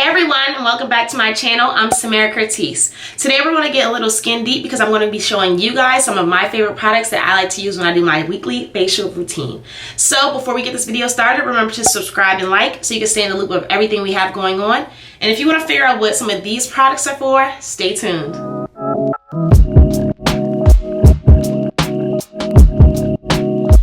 Hey everyone, and welcome back to my channel. I'm Samara Curtiss. Today we're going to get a little skin deep because I'm going to be showing you guys some of my favorite products that I like to use when I do my weekly facial routine. So before we get this video started, remember to subscribe and like so you can stay in the loop of everything we have going on. And if you want to figure out what some of these products are for, stay tuned.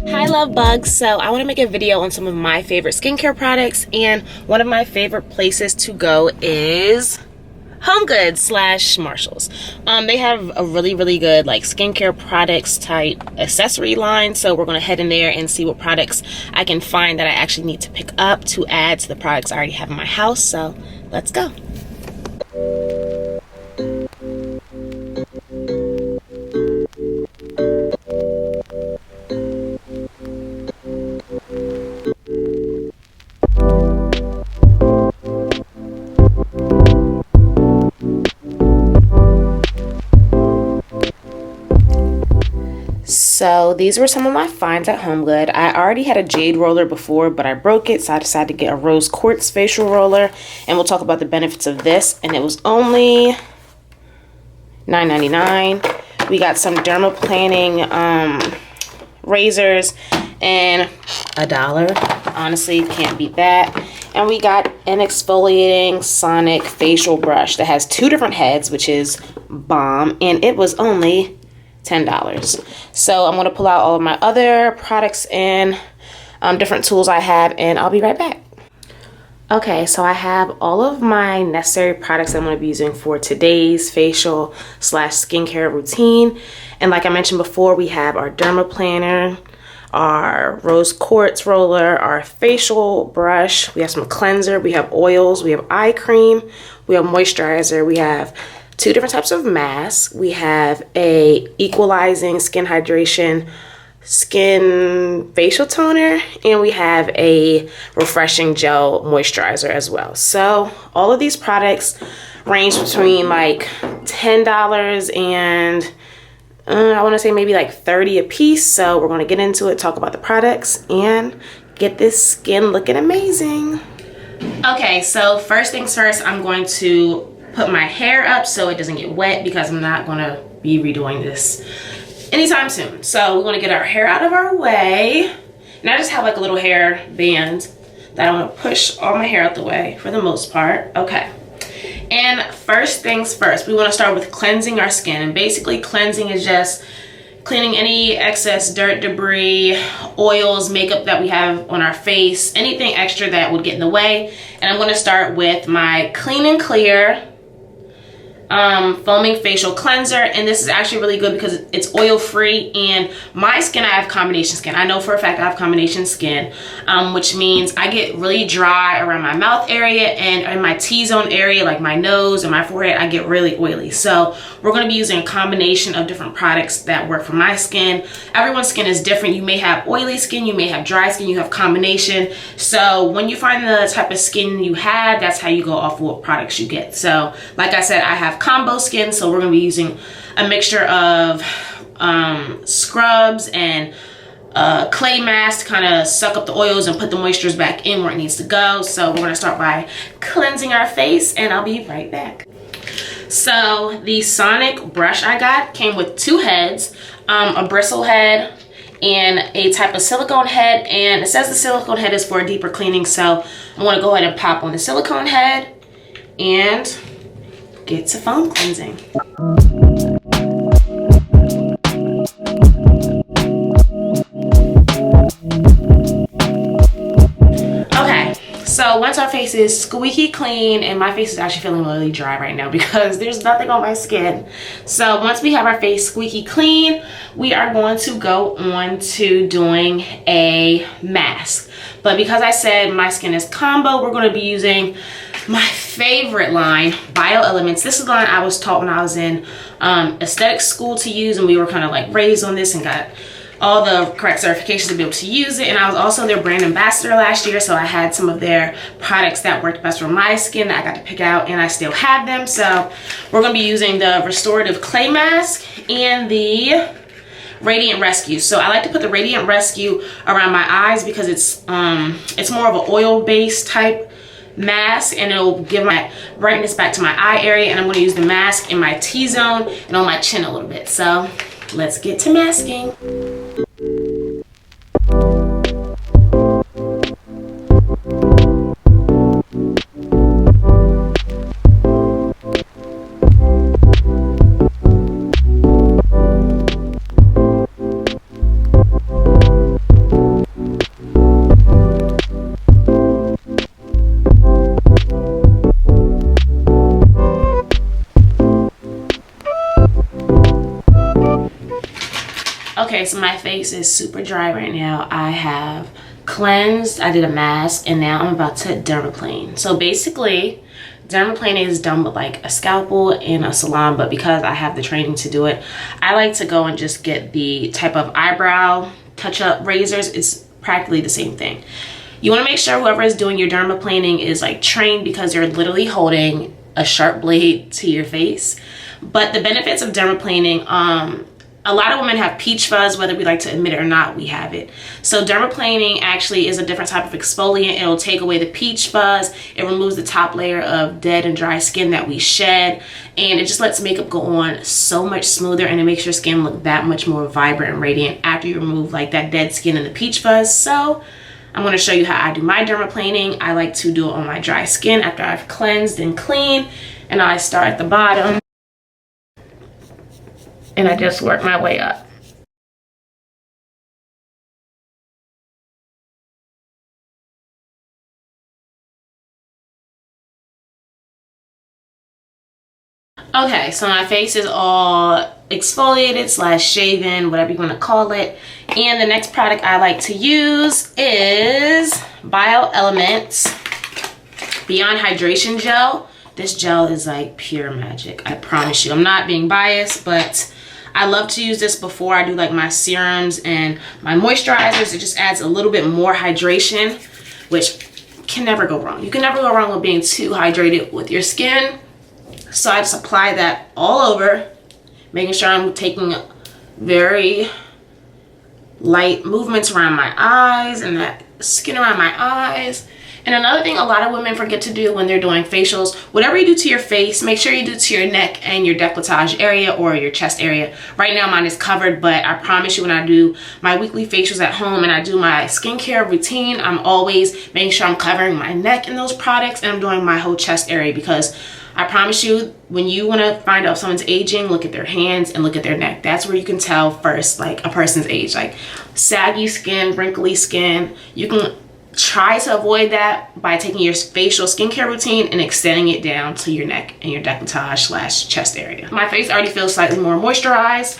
Hi love bugs. So I want to make a video on some of my favorite skincare products, and one of my favorite places to go is HomeGoods / Marshalls. They have a really good like skincare products type accessory line, so we're going to head in there and see what products I can find that I actually need to pick up to add to the products I already have in my house. So let's go. So these were some of my finds at HomeGoods. I already had a jade roller before, but I broke it, so I decided to get a rose quartz facial roller, and we'll talk about the benefits of this. And it was only $9.99. We got some Derma Planing razors and $1. Honestly, can't beat that. And we got an exfoliating sonic facial brush that has 2 different heads, which is bomb, and it was only $10. So I'm going to pull out all of my other products and different tools I have, and I'll be right back. Okay, so I have all of my necessary products I'm going to be using for today's facial / skincare routine. And like I mentioned before, we have our Derma Planner, our rose quartz roller, our facial brush, we have some cleanser, we have oils, we have eye cream, we have moisturizer, we have 2 different types of masks. We have a equalizing skin hydration skin facial toner, and we have a refreshing gel moisturizer as well. So all of these products range between like $10 and I want to say maybe like $30 a piece. So we're going to get into it, talk about the products, and get this skin looking amazing. Okay, so first things first, I'm going to put my hair up so it doesn't get wet because I'm not going to be redoing this anytime soon. So we're going to get our hair out of our way. And I just have like a little hair band that I'm going to push all my hair out the way for the most part. Okay. And first things first, we want to start with cleansing our skin. And basically cleansing is just cleaning any excess dirt, debris, oils, makeup that we have on our face, anything extra that would get in the way. And I'm going to start with my Clean and Clear foaming facial cleanser, and this is actually really good because it's oil free. And my skin, I have combination skin. I know for a fact I have combination skin, which means I get really dry around my mouth area, and in my T-zone area, like my nose and my forehead, I get really oily. So we're going to be using a combination of different products that work for my skin. Everyone's skin is different. You may have oily skin, you may have dry skin, you have combination. So when you find the type of skin you have, that's how you go off what products you get. So like I said, I have combo skin, so we're going to be using a mixture of scrubs and clay mask to kind of suck up the oils and put the moistures back in where it needs to go. So we're going to start by cleansing our face, and I'll be right back. So the sonic brush I got came with 2 heads, a bristle head and a type of silicone head, and it says the silicone head is for deeper cleaning, so I'm going to go ahead and pop on the silicone head and get to foam cleansing. Okay, so once our face is squeaky clean, and my face is actually feeling really dry right now because there's nothing on my skin. So once we have our face squeaky clean, we are going to go on to doing a mask. But because I said my skin is combo, we're going to be using my favorite line, Bio Elements. This is the line I was taught when I was in aesthetic school to use, and we were kind of like raised on this and got all the correct certifications to be able to use it. And I was also their brand ambassador last year, so I had some of their products that worked best for my skin that I got to pick out, and I still have them. So we're going to be using the Restorative Clay Mask and the Radiant Rescue. So I like to put the Radiant Rescue around my eyes because it's more of an oil-based type mask, and it'll give my brightness back to my eye area. And I'm going to use the mask in my T-zone and on my chin a little bit. So let's get to masking. Okay, so my face is super dry right now. I have cleansed, I did a mask, and now I'm about to dermaplane. So basically, dermaplaning is done with like a scalpel in a salon, but because I have the training to do it, I like to go and just get the type of eyebrow touch-up razors. It's practically the same thing. You want to make sure whoever is doing your dermaplaning is like trained, because you're literally holding a sharp blade to your face. But the benefits of dermaplaning, a lot of women have peach fuzz, whether we like to admit it or not, we have it. So dermaplaning actually is a different type of exfoliant. It'll take away the peach fuzz. It removes the top layer of dead and dry skin that we shed. And it just lets makeup go on so much smoother, and it makes your skin look that much more vibrant and radiant after you remove like that dead skin and the peach fuzz. So I'm going to show you how I do my dermaplaning. I like to do it on my dry skin after I've cleansed and cleaned. And I start at the bottom, and I just work my way up. Okay, so my face is all exfoliated / shaven, whatever you want to call it. And the next product I like to use is BioElements Beyond Hydration Gel. This gel is like pure magic, I promise you. I'm not being biased, but I love to use this before I do like my serums and my moisturizers. It just adds a little bit more hydration, which can never go wrong. You can never go wrong with being too hydrated with your skin. So I just apply that all over, making sure I'm taking very light movements around my eyes and that skin around my eyes. And another thing a lot of women forget to do when they're doing facials, whatever you do to your face, make sure you do to your neck and your décolletage area or your chest area. Right now mine is covered, but I promise you when I do my weekly facials at home and I do my skincare routine, I'm always making sure I'm covering my neck in those products, and I'm doing my whole chest area, because I promise you, when you want to find out if someone's aging, look at their hands and look at their neck. That's where you can tell first, like, a person's age. Like saggy skin, wrinkly skin, you can try to avoid that by taking your facial skincare routine and extending it down to your neck and your décolletage / chest area. My face already feels slightly more moisturized.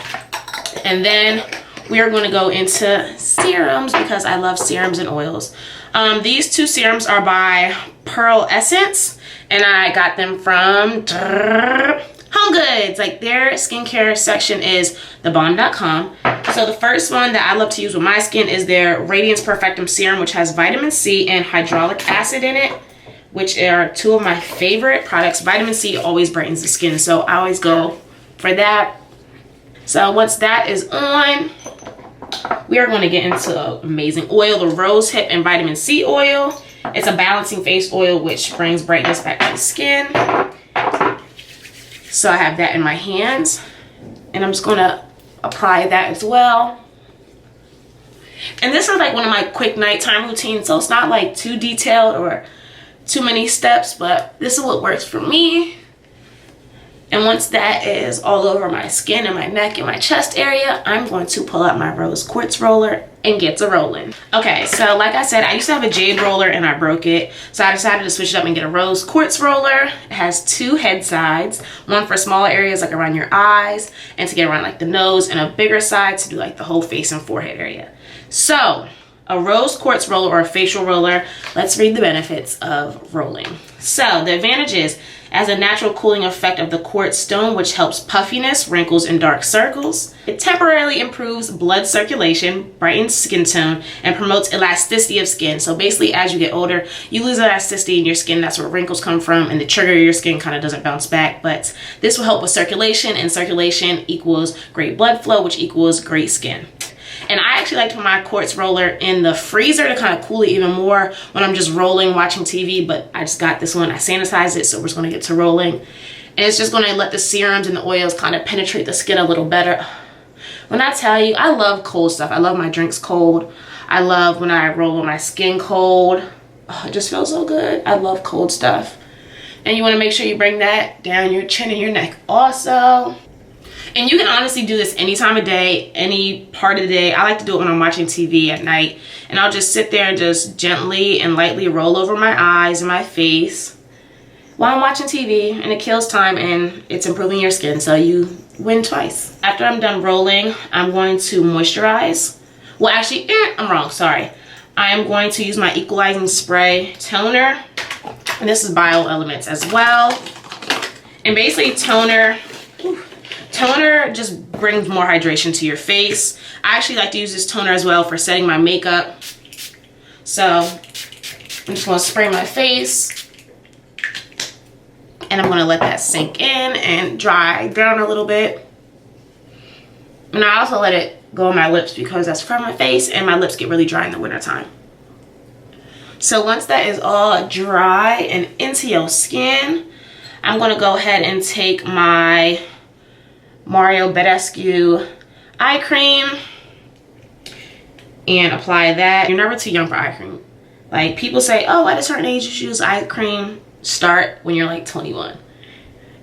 And then we are going to go into serums, because I love serums and oils. These two serums are by Pearl Essence, and I got them from Home Goods. Like, their skincare section is thebomb.com. So the first one that I love to use with my skin is their Radiance Perfectum Serum, which has vitamin C and hyaluronic acid in it, which are two of my favorite products. Vitamin C always brightens the skin, so I always go for that. So once that is on, we are going to get into an amazing oil, the Rose Hip and Vitamin C oil. It's a balancing face oil which brings brightness back to the skin. So I have that in my hands, and I'm just going to apply that as well. And this is like one of my quick nighttime routines, so it's not like too detailed or too many steps, but this is what works for me. And once that is all over my skin and my neck and my chest area, I'm going to pull out my Rose Quartz roller and get to rolling. Okay, so like I said, I used to have a jade roller and I broke it. So I decided to switch it up and get a Rose Quartz roller. It has two head sides, one for smaller areas like around your eyes and to get around like the nose, and a bigger side to do like the whole face and forehead area. So a Rose Quartz roller or a facial roller, let's read the benefits of rolling. So the advantage is, as a natural cooling effect of the quartz stone, which helps puffiness, wrinkles, and dark circles. It temporarily improves blood circulation, brightens skin tone, and promotes elasticity of skin. So basically, as you get older, you lose elasticity in your skin. That's where wrinkles come from, and the trigger of your skin kind of doesn't bounce back. But this will help with circulation, and circulation equals great blood flow, which equals great skin. And I actually like to put my Quartz roller in the freezer to kind of cool it even more when I'm just rolling, watching TV. But I just got this one. I sanitized it, so we're just going to get to rolling. And it's just going to let the serums and the oils kind of penetrate the skin a little better. When I tell you, I love cold stuff. I love my drinks cold. I love when I roll with my skin cold. Oh, it just feels so good. I love cold stuff. And you want to make sure you bring that down your chin and your neck also. And you can honestly do this any time of day, any part of the day. I like to do it when I'm watching TV at night. And I'll just sit there and just gently and lightly roll over my eyes and my face while I'm watching TV. And it kills time and it's improving your skin. So you win twice. After I'm done rolling, I'm going to moisturize. Well, actually, I'm wrong. Sorry. I am going to use my equalizing spray toner. And this is Bio Elements as well. And basically toner just brings more hydration to your face. I actually like to use this toner as well for setting my makeup. So I'm just going to spray my face. And I'm going to let that sink in and dry down a little bit. And I also let it go on my lips because that's from my face and my lips get really dry in the wintertime. So once that is all dry and into your skin, I'm going to go ahead and take my Badescu Eye Cream and apply that. You're never too young for eye cream. Like, people say, oh, at a certain age you should use eye cream. Start when you're like 21.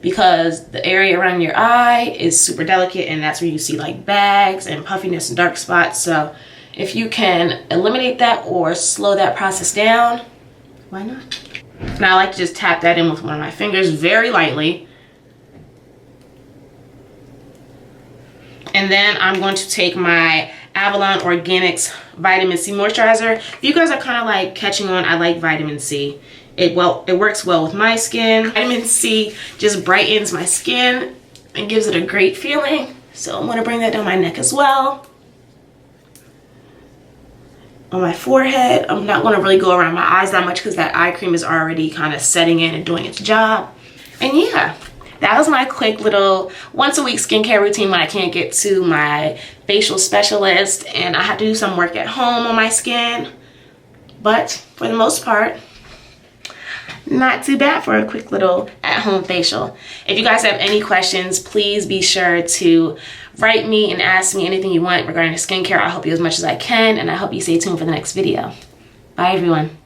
Because the area around your eye is super delicate and that's where you see like bags and puffiness and dark spots. So if you can eliminate that or slow that process down, why not? And I like to just tap that in with one of my fingers very lightly. And then I'm going to take my Avalon Organics Vitamin C Moisturizer. If you guys are kind of like catching on, I like vitamin C. It works well with my skin. Vitamin C just brightens my skin and gives it a great feeling. So I'm going to bring that down my neck as well. On my forehead. I'm not going to really go around my eyes that much because that eye cream is already kind of setting in and doing its job. And yeah, that was my quick little once a week skincare routine when I can't get to my facial specialist and I have to do some work at home on my skin. But for the most part, not too bad for a quick little at-home facial. If you guys have any questions, please be sure to write me and ask me anything you want regarding skincare. I'll help you as much as I can, and I hope you stay tuned for the next video. Bye, everyone.